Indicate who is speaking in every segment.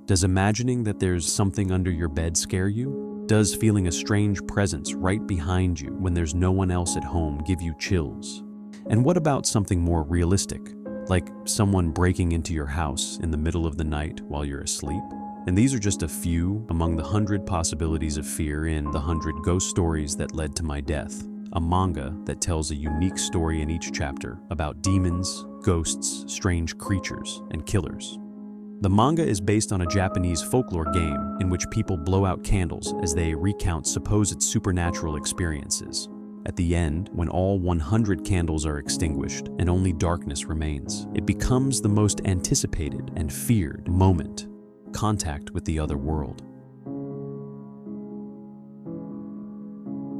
Speaker 1: Does imagining that there's something under your bed scare you? Does feeling a strange presence right behind you when there's no one else at home give you chills? And what about something more realistic, like someone breaking into your house in the middle of the night while you're asleep? And these are just a few among the 100 possibilities of fear in The 100 Ghost Stories That Led to My Death, a manga that tells a unique story in each chapter about demons, ghosts, strange creatures, and killers. The manga is based on a Japanese folklore game in which people blow out candles as they recount supposed supernatural experiences. At the end, when all 100 candles are extinguished and only darkness remains, it becomes the most anticipated and feared moment: contact with the other world.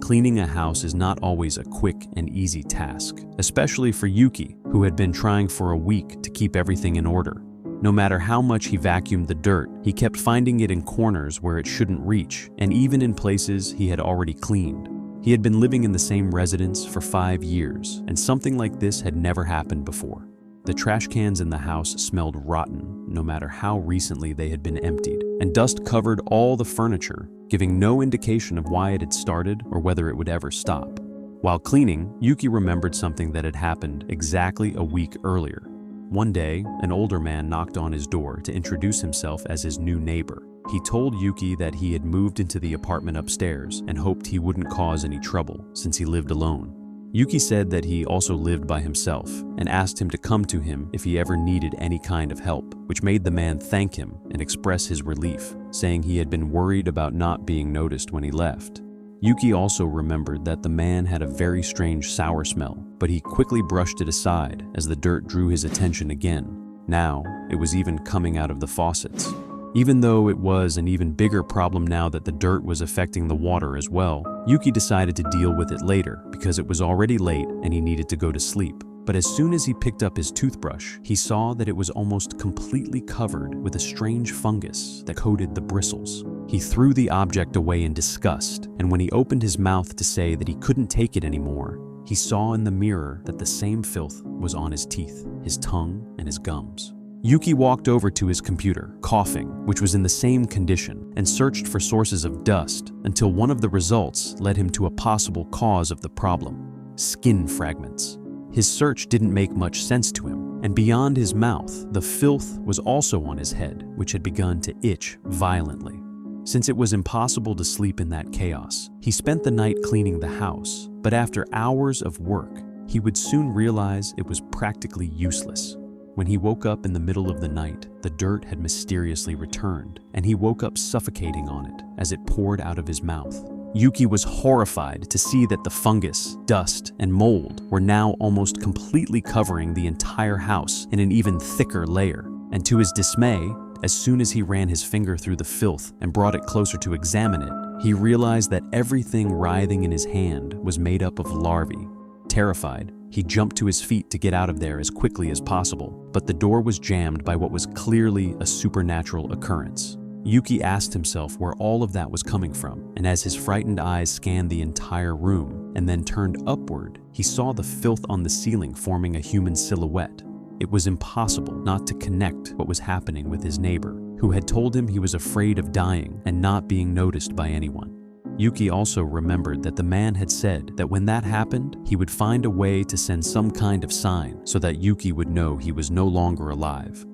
Speaker 1: Cleaning a house is not always a quick and easy task, especially for Yuki, who had been trying for a week to keep everything in order. No matter how much he vacuumed the dirt, he kept finding it in corners where it shouldn't reach, and even in places he had already cleaned. He had been living in the same residence for 5 years, and something like this had never happened before. The trash cans in the house smelled rotten, no matter how recently they had been emptied, and dust covered all the furniture, giving no indication of why it had started or whether it would ever stop. While cleaning, Yuki remembered something that had happened exactly a week earlier. One day, an older man knocked on his door to introduce himself as his new neighbor. He told Yuki that he had moved into the apartment upstairs and hoped he wouldn't cause any trouble since he lived alone. Yuki said that he also lived by himself and asked him to come to him if he ever needed any kind of help, which made the man thank him and express his relief, saying he had been worried about not being noticed when he left. Yuki also remembered that the man had a very strange sour smell, but he quickly brushed it aside as the dirt drew his attention again. Now, it was even coming out of the faucets. Even though it was an even bigger problem now that the dirt was affecting the water as well, Yuki decided to deal with it later because it was already late and he needed to go to sleep. But as soon as he picked up his toothbrush, he saw that it was almost completely covered with a strange fungus that coated the bristles. He threw the object away in disgust, and when he opened his mouth to say that he couldn't take it anymore, he saw in the mirror that the same filth was on his teeth, his tongue, and his gums. Yuki walked over to his computer, coughing, which was in the same condition, and searched for sources of dust until one of the results led him to a possible cause of the problem: skin fragments. His search didn't make much sense to him, and beyond his mouth, the filth was also on his head, which had begun to itch violently. Since it was impossible to sleep in that chaos, he spent the night cleaning the house, but after hours of work, he would soon realize it was practically useless. When he woke up in the middle of the night, the dirt had mysteriously returned, and he woke up suffocating on it as it poured out of his mouth. Yuki was horrified to see that the fungus, dust, and mold were now almost completely covering the entire house in an even thicker layer. And to his dismay, as soon as he ran his finger through the filth and brought it closer to examine it, he realized that everything writhing in his hand was made up of larvae. Terrified, he jumped to his feet to get out of there as quickly as possible, but the door was jammed by what was clearly a supernatural occurrence. Yuki asked himself where all of that was coming from, and as his frightened eyes scanned the entire room and then turned upward, he saw the filth on the ceiling forming a human silhouette. It was impossible not to connect what was happening with his neighbor, who had told him he was afraid of dying and not being noticed by anyone. Yuki also remembered that the man had said that when that happened, he would find a way to send some kind of sign so that Yuki would know he was no longer alive.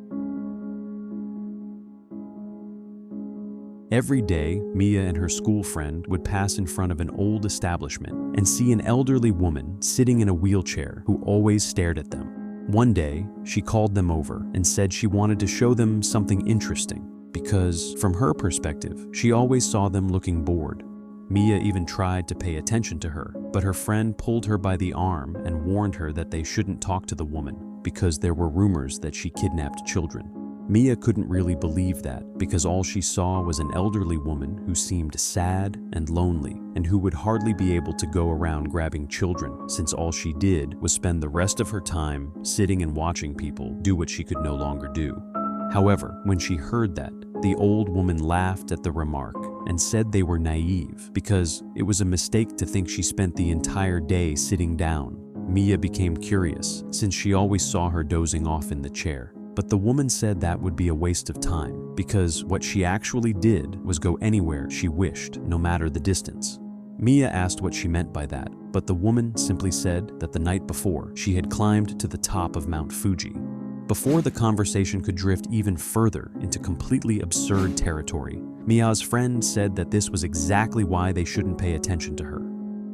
Speaker 1: Every day, Mia and her school friend would pass in front of an old establishment and see an elderly woman sitting in a wheelchair who always stared at them. One day, she called them over and said she wanted to show them something interesting because, from her perspective, she always saw them looking bored. Mia even tried to pay attention to her, but her friend pulled her by the arm and warned her that they shouldn't talk to the woman because there were rumors that she kidnapped children. Mia couldn't really believe that because all she saw was an elderly woman who seemed sad and lonely and who would hardly be able to go around grabbing children since all she did was spend the rest of her time sitting and watching people do what she could no longer do. However, when she heard that, the old woman laughed at the remark and said they were naive because it was a mistake to think she spent the entire day sitting down. Mia became curious since she always saw her dozing off in the chair. But the woman said that would be a waste of time because what she actually did was go anywhere she wished, no matter the distance. Mia asked what she meant by that, but the woman simply said that the night before, she had climbed to the top of Mount Fuji. Before the conversation could drift even further into completely absurd territory, Mia's friend said that this was exactly why they shouldn't pay attention to her.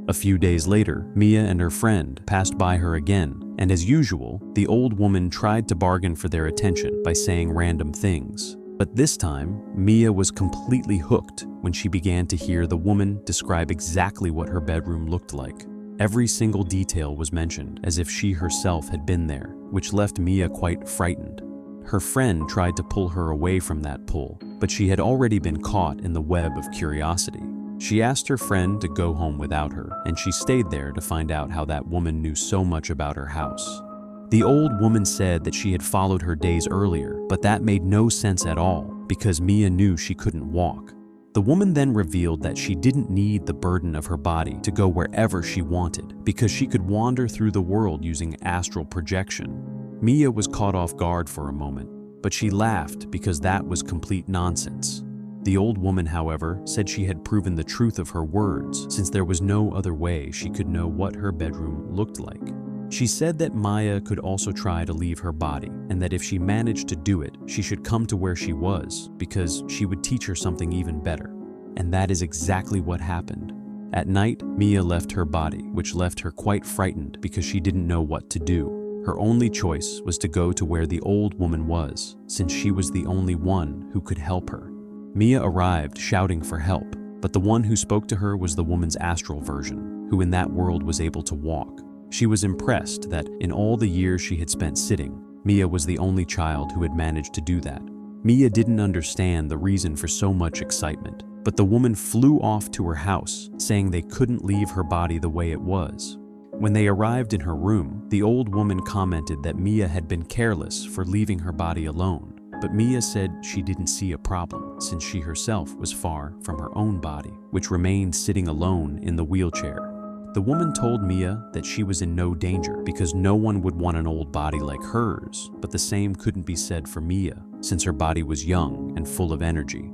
Speaker 1: A few days later, Mia and her friend passed by her again, and as usual, the old woman tried to bargain for their attention by saying random things. But this time, Mia was completely hooked when she began to hear the woman describe exactly what her bedroom looked like. Every single detail was mentioned as if she herself had been there, which left Mia quite frightened. Her friend tried to pull her away from that pull, but she had already been caught in the web of curiosity. She asked her friend to go home without her, and she stayed there to find out how that woman knew so much about her house. The old woman said that she had followed her days earlier, but that made no sense at all because Mia knew she couldn't walk. The woman then revealed that she didn't need the burden of her body to go wherever she wanted because she could wander through the world using astral projection. Mia was caught off guard for a moment, but she laughed because that was complete nonsense. The old woman, however, said she had proven the truth of her words since there was no other way she could know what her bedroom looked like. She said that Maya could also try to leave her body and that if she managed to do it, she should come to where she was because she would teach her something even better. And that is exactly what happened. At night, Mia left her body, which left her quite frightened because she didn't know what to do. Her only choice was to go to where the old woman was, since she was the only one who could help her. Mia arrived shouting for help, but the one who spoke to her was the woman's astral version, who in that world was able to walk. She was impressed that in all the years she had spent sitting, Mia was the only child who had managed to do that. Mia didn't understand the reason for so much excitement, but the woman flew off to her house, saying they couldn't leave her body the way it was. When they arrived in her room, the old woman commented that Mia had been careless for leaving her body alone, but Mia said she didn't see a problem since she herself was far from her own body, which remained sitting alone in the wheelchair. The woman told Mia that she was in no danger because no one would want an old body like hers, but the same couldn't be said for Mia since her body was young and full of energy.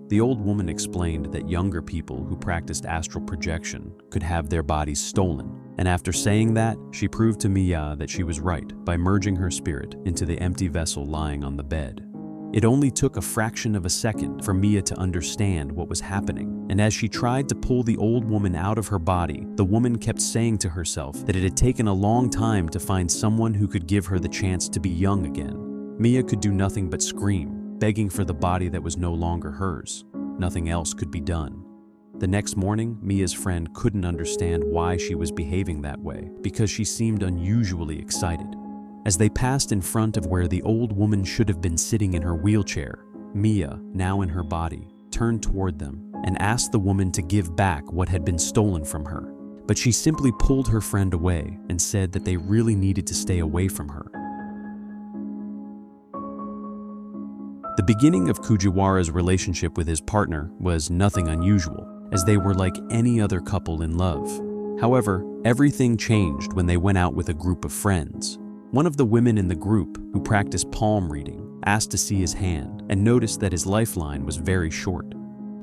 Speaker 1: The old woman explained that younger people who practiced astral projection could have their bodies stolen, and after saying that, she proved to Mia that she was right by merging her spirit into the empty vessel lying on the bed. It only took a fraction of a second for Mia to understand what was happening, and as she tried to pull the old woman out of her body, the woman kept saying to herself that it had taken a long time to find someone who could give her the chance to be young again. Mia could do nothing but scream, begging for the body that was no longer hers. Nothing else could be done. The next morning, Mia's friend couldn't understand why she was behaving that way because she seemed unusually excited. As they passed in front of where the old woman should have been sitting in her wheelchair, Mia, now in her body, turned toward them and asked the woman to give back what had been stolen from her. But she simply pulled her friend away and said that they really needed to stay away from her. The beginning of Fujiwara's relationship with his partner was nothing unusual, as they were like any other couple in love. However, everything changed when they went out with a group of friends. One of the women in the group, who practiced palm reading, asked to see his hand and noticed that his lifeline was very short.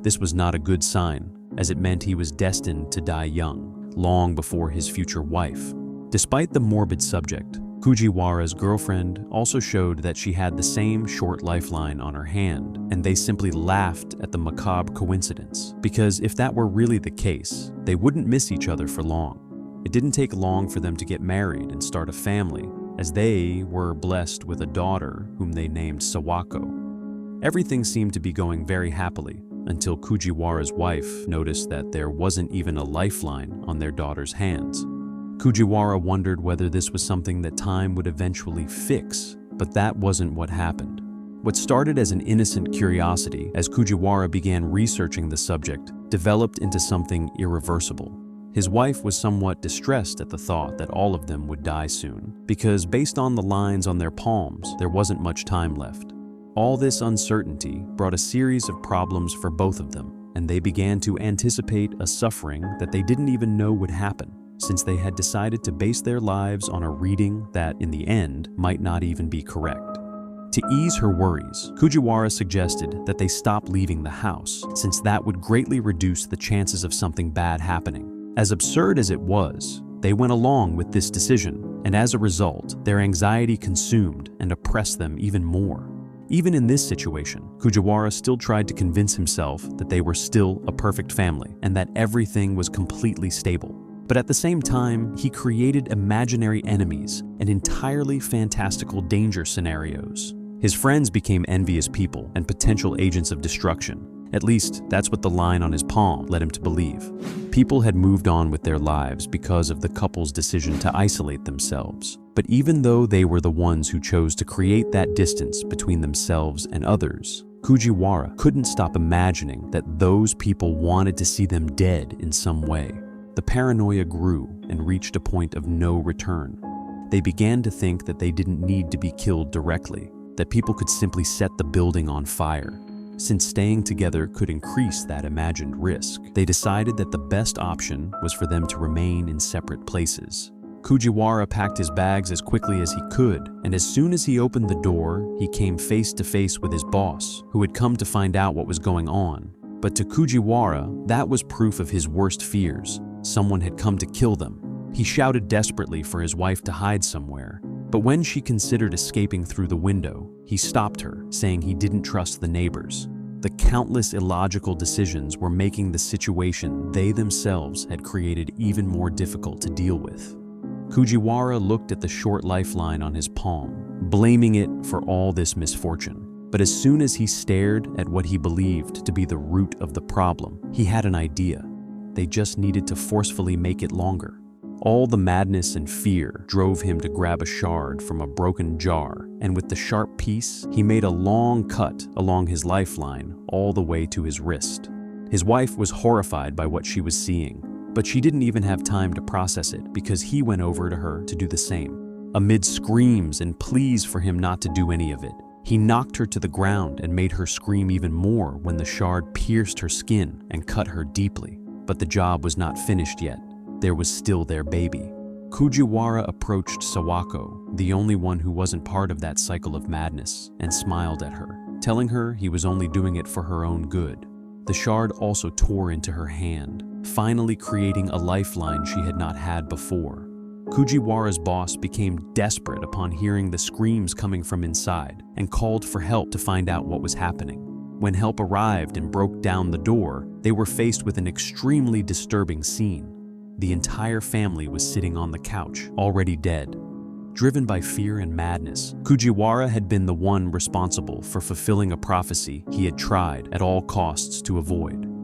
Speaker 1: This was not a good sign, as it meant he was destined to die young, long before his future wife. Despite the morbid subject, Fujiwara's girlfriend also showed that she had the same short lifeline on her hand, and they simply laughed at the macabre coincidence, because if that were really the case, they wouldn't miss each other for long. It didn't take long for them to get married and start a family, as they were blessed with a daughter whom they named Sawako. Everything seemed to be going very happily until Fujiwara's wife noticed that there wasn't even a lifeline on their daughter's hands. Fujiwara wondered whether this was something that time would eventually fix, but that wasn't what happened. What started as an innocent curiosity as Fujiwara began researching the subject developed into something irreversible. His wife was somewhat distressed at the thought that all of them would die soon, because based on the lines on their palms, there wasn't much time left. All this uncertainty brought a series of problems for both of them, and they began to anticipate a suffering that they didn't even know would happen, since they had decided to base their lives on a reading that, in the end, might not even be correct. To ease her worries, Fujiwara suggested that they stop leaving the house, since that would greatly reduce the chances of something bad happening. As absurd as it was, they went along with this decision, and as a result, their anxiety consumed and oppressed them even more. Even in this situation, Fujiwara still tried to convince himself that they were still a perfect family and that everything was completely stable. But at the same time, he created imaginary enemies and entirely fantastical danger scenarios. His friends became envious people and potential agents of destruction. At least, that's what the line on his palm led him to believe. People had moved on with their lives because of the couple's decision to isolate themselves. But even though they were the ones who chose to create that distance between themselves and others, Fujiwara couldn't stop imagining that those people wanted to see them dead in some way. The paranoia grew and reached a point of no return. They began to think that they didn't need to be killed directly, that people could simply set the building on fire. Since staying together could increase that imagined risk, they decided that the best option was for them to remain in separate places. Fujiwara packed his bags as quickly as he could, and as soon as he opened the door, he came face to face with his boss, who had come to find out what was going on. But to Fujiwara, that was proof of his worst fears. Someone had come to kill them. He shouted desperately for his wife to hide somewhere. But when she considered escaping through the window, he stopped her, saying he didn't trust the neighbors. The countless illogical decisions were making the situation they themselves had created even more difficult to deal with. Fujiwara looked at the short lifeline on his palm, blaming it for all this misfortune. But as soon as he stared at what he believed to be the root of the problem, he had an idea. They just needed to forcefully make it longer. All the madness and fear drove him to grab a shard from a broken jar, and with the sharp piece, he made a long cut along his lifeline all the way to his wrist. His wife was horrified by what she was seeing, but she didn't even have time to process it because he went over to her to do the same. Amid screams and pleas for him not to do any of it, he knocked her to the ground and made her scream even more when the shard pierced her skin and cut her deeply. But the job was not finished yet. There was still their baby. Fujiwara approached Sawako, the only one who wasn't part of that cycle of madness, and smiled at her, telling her he was only doing it for her own good. The shard also tore into her hand, finally creating a lifeline she had not had before. Fujiwara's boss became desperate upon hearing the screams coming from inside and called for help to find out what was happening. When help arrived and broke down the door, they were faced with an extremely disturbing scene. The entire family was sitting on the couch, already dead. Driven by fear and madness, Fujiwara had been the one responsible for fulfilling a prophecy he had tried at all costs to avoid.